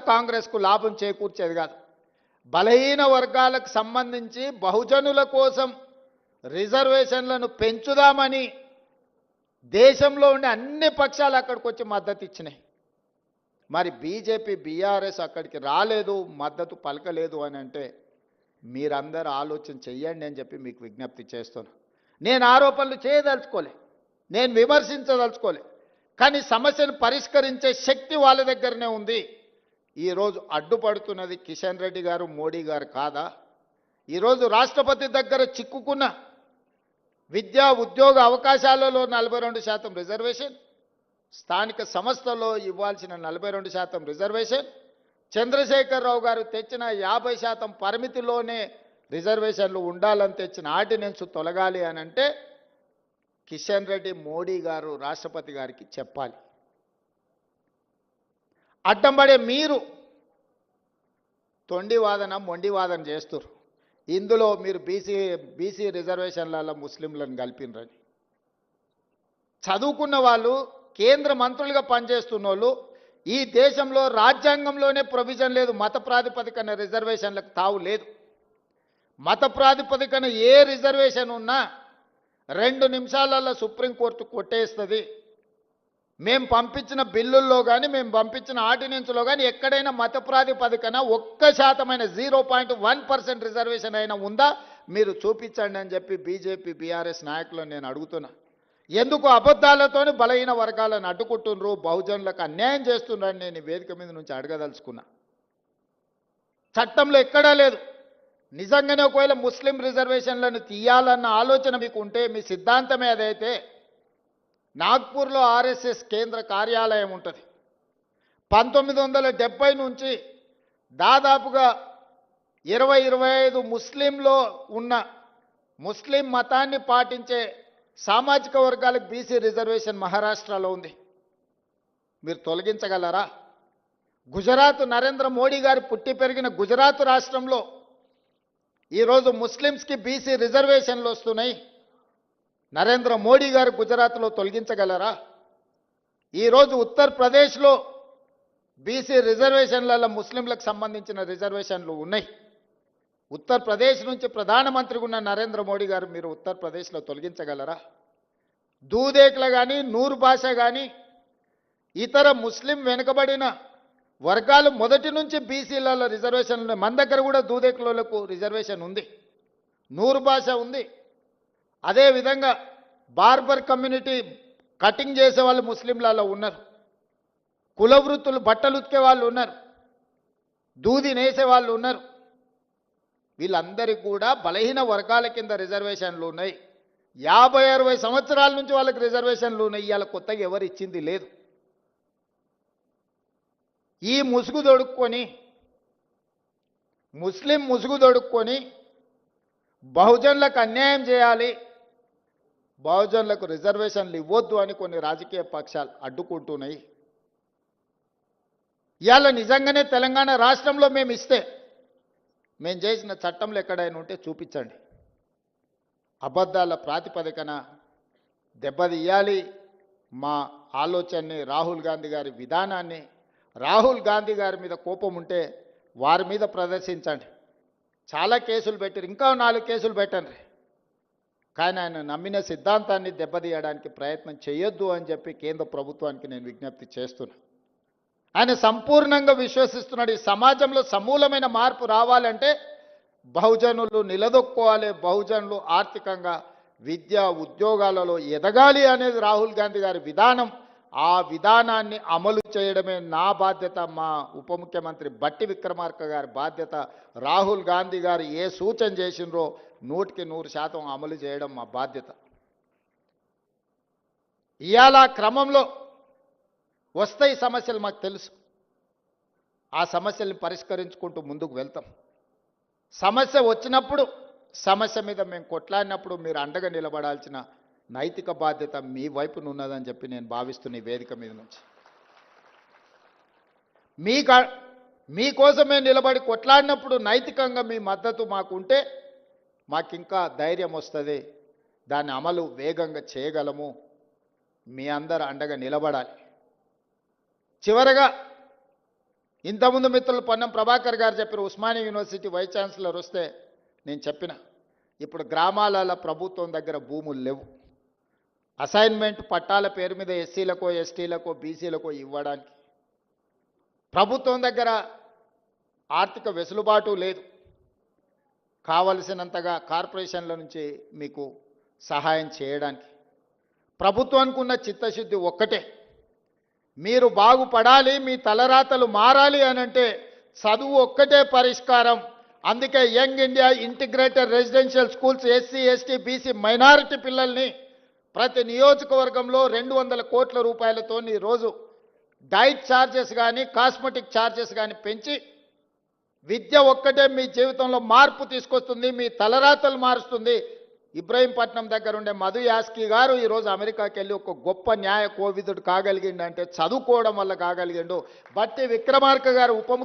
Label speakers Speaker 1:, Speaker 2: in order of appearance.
Speaker 1: కాంగ్రెస్కు లాభం చేకూర్చేది కాదు. బలహీన వర్గాలకు సంబంధించి బహుజనుల కోసం రిజర్వేషన్లను పెంచుదామని దేశంలో ఉండే అన్ని పక్షాలు అక్కడికి వచ్చి మద్దతు ఇచ్చినాయి. మరి బీజేపీ బీఆర్ఎస్ అక్కడికి రాలేదు, మద్దతు పలకలేదు అని అంటే మీరందరూ ఆలోచన చెయ్యండి అని చెప్పి మీకు విజ్ఞప్తి చేస్తున్నాను. నేను ఆరోపణలు చేయదలుచుకోలే, నేను విమర్శించదలుచుకోలే, కానీ సమస్యను పరిష్కరించే శక్తి వాళ్ళ దగ్గరనే ఉంది. ఈరోజు అడ్డుపడుతున్నది కిషన్ రెడ్డి గారు, మోడీ గారు కాదా? ఈరోజు రాష్ట్రపతి దగ్గర చిక్కుకున్న విద్యా ఉద్యోగ అవకాశాలలో 42% రిజర్వేషన్, స్థానిక సంస్థల్లో ఇవ్వాల్సిన 42% రిజర్వేషన్, చంద్రశేఖరరావు గారు తెచ్చిన 50% పరిమితిలోనే రిజర్వేషన్లు ఉండాలని తెచ్చిన ఆర్డినెన్స్ తొలగాలి అని అంటే కిషన్ రెడ్డి, మోడీ గారు రాష్ట్రపతి గారికి చెప్పాలి. అడ్డంపడే మీరు తొండివాదన మొండివాదన చేస్తున్నారు. ఇందులో మీరు బీసీ రిజర్వేషన్లలో ముస్లింలను కలిపినరని. చదువుకున్న వాళ్ళు, కేంద్ర మంత్రులుగా పనిచేస్తున్న వాళ్ళు, ఈ దేశంలో రాజ్యాంగంలోనే ప్రొవిజన్ లేదు, మత ప్రాతిపదికన రిజర్వేషన్లకు తావు లేదు. మత ప్రాతిపదికన ఏ రిజర్వేషన్ ఉన్నా 2 నిమిషాలలో సుప్రీంకోర్టు కొట్టేస్తుంది. మేము పంపించిన బిల్లుల్లో కానీ, మేము పంపించిన ఆర్డినెన్స్లో కానీ ఎక్కడైనా మత ప్రాతిపదికన 1% 0.1% రిజర్వేషన్ అయినా ఉందా మీరు చూపించండి అని చెప్పి బీజేపీ బీఆర్ఎస్ నాయకులను నేను అడుగుతున్నా. ఎందుకు అబద్ధాలతోని బలహీన వర్గాలను అడ్డుకుంటున్నారు, బహుజనులకు అన్యాయం చేస్తున్నారని నేను వేదిక మీద నుంచి అడగదలుచుకున్నా. చట్టంలో ఎక్కడా లేదు. నిజంగానే ఒకవేళ ముస్లిం రిజర్వేషన్లను తీయాలన్న ఆలోచన మీకు ఉంటే, మీ సిద్ధాంతమే అదైతే, నాగ్పూర్లో ఆర్ఎస్ఎస్ కేంద్ర కార్యాలయం ఉంటుంది. 1970 నుంచి దాదాపుగా 20-25 ముస్లింలో ఉన్న ముస్లిం మతాన్ని పాటించే సామాజిక వర్గాలకు బీసీ రిజర్వేషన్ మహారాష్ట్రలో ఉంది. మీరు తొలగించగలరా? గుజరాత్, నరేంద్ర మోడీ గారు పుట్టి పెరిగిన గుజరాత్ రాష్ట్రంలో ఈరోజు ముస్లిమ్స్కి బీసీ రిజర్వేషన్లు వస్తున్నాయి. నరేంద్ర మోడీ గారు గుజరాత్లో తొలగించగలరా? ఈరోజు ఉత్తరప్రదేశ్లో బీసీ రిజర్వేషన్లలో ముస్లింలకు సంబంధించిన రిజర్వేషన్లు ఉన్నాయి. ఉత్తరప్రదేశ్ నుంచి ప్రధానమంత్రిగా ఉన్న నరేంద్ర మోడీ గారు మీరు ఉత్తరప్రదేశ్లో తొలగించగలరా? దూదేకులు కానీ, నూరు భాష కానీ, ఇతర ముస్లిం వెనుకబడిన వర్గాలు మొదటి నుంచి బీసీలలో రిజర్వేషన్లు ఉన్నాయి. మన దగ్గర కూడా దూదేకులకు రిజర్వేషన్ ఉంది, నూరు భాష ఉంది. అదేవిధంగా బార్బర్ కమ్యూనిటీ, కటింగ్ చేసే వాళ్ళు ముస్లింలలో ఉన్నారు, కుల వృత్తులు, బట్టలు ఉతికే వాళ్ళు ఉన్నారు, దూది నేసే వాళ్ళు ఉన్నారు. వీళ్ళందరికీ కూడా బలహీన వర్గాల కింద రిజర్వేషన్లు ఉన్నాయి. 50-60 సంవత్సరాల నుంచి వాళ్ళకి రిజర్వేషన్లు ఉన్నాయి. ఇవాళ కొత్తగా ఎవరు ఇచ్చింది లేదు. ఈ ముసుగు దొడుక్కొని, ముస్లిం ముసుగు దొడుక్కొని బహుజనులకు అన్యాయం చేయాలి, బహుజనులకు రిజర్వేషన్లు ఇవ్వద్దు అని కొన్ని రాజకీయ పక్షాలు అడ్డుకుంటున్నాయి. ఇవాళ నిజంగానే తెలంగాణ రాష్ట్రంలో మేము ఇస్తే, మేము చేసిన చట్టంలో ఎక్కడైనా ఉంటే చూపించండి. అబద్ధాల ప్రాతిపదికన దెబ్బతీయాలి మా ఆలోచనని, రాహుల్ గాంధీ గారి విధానాన్ని. రాహుల్ గాంధీ గారి మీద కోపం ఉంటే వారి మీద ప్రదర్శించండి. చాలా కేసులు పెట్టారు, ఇంకా 4 కేసులు పెట్టండి. కానీ ఆయన నమ్మిన సిద్ధాంతాన్ని దెబ్బతీయడానికి ప్రయత్నం చేయొద్దు అని చెప్పి కేంద్ర ప్రభుత్వానికి నేను విజ్ఞప్తి చేస్తున్నా. ఆయన సంపూర్ణంగా విశ్వసిస్తున్నాడు, ఈ సమాజంలో సమూలమైన మార్పు రావాలంటే బహుజనులు నిలదొక్కోవాలి, బహుజనులు ఆర్థికంగా, విద్య, ఉద్యోగాలలో ఎదగాలి అనేది రాహుల్ గాంధీ గారి విధానం. ఆ విధానాన్ని అమలు చేయడమే నా బాధ్యత, మా ఉప ముఖ్యమంత్రి బట్టి విక్రమార్క గారి బాధ్యత. రాహుల్ గాంధీ గారు ఏ సూచన చేసినరో 100% అమలు చేయడం మా బాధ్యత. ఇవాళ క్రమంలో వస్తాయి సమస్యలు, మాకు తెలుసు. ఆ సమస్యల్ని పరిష్కరించుకుంటూ ముందుకు వెళ్తాం. సమస్య వచ్చినప్పుడు, సమస్య మీద మేము కొట్లాడినప్పుడు మీరు అండగా నిలబడాల్సిన నైతిక బాధ్యత మీ వైపున ఉన్నదని చెప్పి నేను భావిస్తున్న ఈ వేదిక మీద నుంచి. మీకోసమే నిలబడి కొట్లాడినప్పుడు నైతికంగా మీ మద్దతు మాకుంటే మాకింకా ధైర్యం వస్తుంది, దాని అమలు వేగంగా చేయగలము. మీ అందరూ అండగా నిలబడాలి. చివరగా ఇంతకుముందు మిత్రులు పొన్నం ప్రభాకర్ గారు చెప్పారు, ఉస్మానియా యూనివర్సిటీ వైస్ ఛాన్సలర్ వస్తే నేను చెప్పిన, ఇప్పుడు గ్రామాలలో ప్రభుత్వం దగ్గర భూములు లేవు. అసైన్మెంట్ పట్టాల పేరు మీద ఎస్సీలకో ఎస్టీలకో బీసీలకో ఇవ్వడానికి ప్రభుత్వం దగ్గర ఆర్థిక వెసులుబాటు లేదు. కావలసినంతగా కార్పొరేషన్ల నుంచి మీకు సహాయం చేయడానికి ప్రభుత్వానికి ఉన్న చిత్తశుద్ధి ఒక్కటే, మీరు బాగుపడాలి, మీ తలరాతలు మారాలి అని అంటే చదువు ఒక్కటే పరిష్కారం. అందుకే young India integrated residential schools SC ST BC minority పిల్లల్ని ప్రతి నియోజకవర్గంలో 200 కోట్ల రూపాయలతో ఈరోజు డైట్ ఛార్జెస్ కానీ కాస్మెటిక్ ఛార్జెస్ కానీ పెంచి విద్య ఒక్కటే మీ జీవితంలో మార్పు తీసుకొస్తుంది, మీ తలరాతలు మారుస్తుంది. ఇబ్రహీంపట్నం దగ్గర ఉండే మధు యాస్కి గారు ఈరోజు అమెరికాకి వెళ్ళి ఒక గొప్ప న్యాయ కోవిదుడు కాగలిగిండు అంటే చదువుకోవడం వల్ల కాగలిగిండు. బట్టి విక్రమార్క గారు ఉప